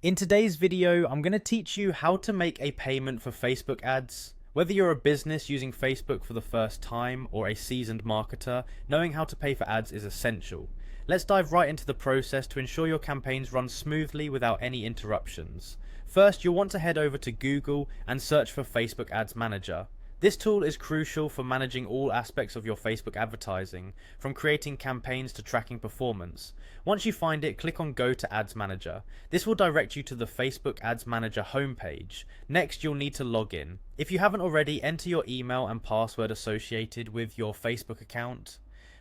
In today's video, I'm going to teach you how to make a payment for Facebook ads. Whether you're a business using Facebook for the first time or a seasoned marketer, knowing how to pay for ads is essential. Let's dive right into the process to ensure your campaigns run smoothly without any interruptions. First, you'll want to head over to Google and search for Facebook Ads Manager. This tool is crucial for managing all aspects of your Facebook advertising, from creating campaigns to tracking performance. Once you find it, click on Go to Ads Manager. This will direct you to the Facebook Ads Manager homepage. Next, you'll need to log in. If you haven't already, enter your email and password associated with your Facebook account.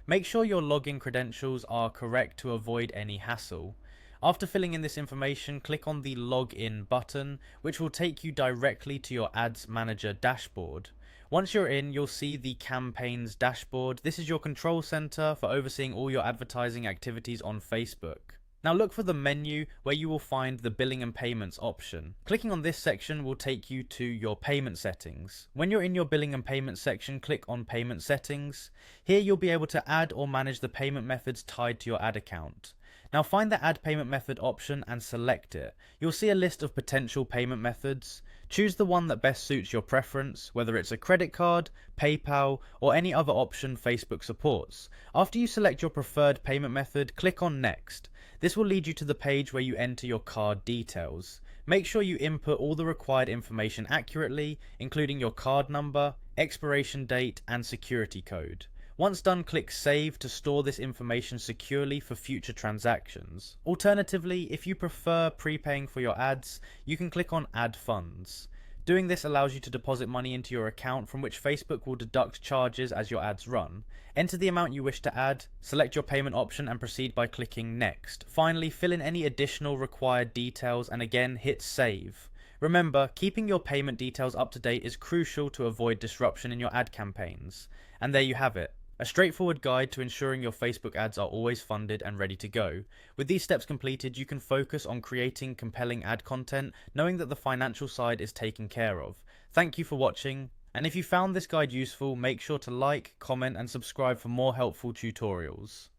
Make sure your login credentials are correct to avoid any hassle. After filling in this information, click on the Login button, which will take you directly to your Ads Manager dashboard. Once you're in, you'll see the campaigns dashboard. This is your control center for overseeing all your advertising activities on Facebook. Now look for the menu where you will find the billing and payments option. Clicking on this section will take you to your payment settings. When you're in your billing and payment section, click on payment settings. Here you'll be able to add or manage the payment methods tied to your ad account. Now find the add payment method option and select it. You'll see a list of potential payment methods. Choose the one that best suits your preference, whether it's a credit card, PayPal, or any other option Facebook supports. After you select your preferred payment method, click on Next. This will lead you to the page where you enter your card details. Make sure you input all the required information accurately, including your card number, expiration date, and security code. Once done, click Save to store this information securely for future transactions. Alternatively, if you prefer prepaying for your ads, you can click on Add Funds. Doing this allows you to deposit money into your account from which Facebook will deduct charges as your ads run. Enter the amount you wish to add, select your payment option and proceed by clicking Next. Finally, fill in any additional required details and again hit Save. Remember, keeping your payment details up to date is crucial to avoid disruption in your ad campaigns. And there you have it. A straightforward guide to ensuring your Facebook ads are always funded and ready to go. With these steps completed, you can focus on creating compelling ad content, knowing that the financial side is taken care of. Thank you for watching, and if you found this guide useful, make sure to like, comment, and subscribe for more helpful tutorials.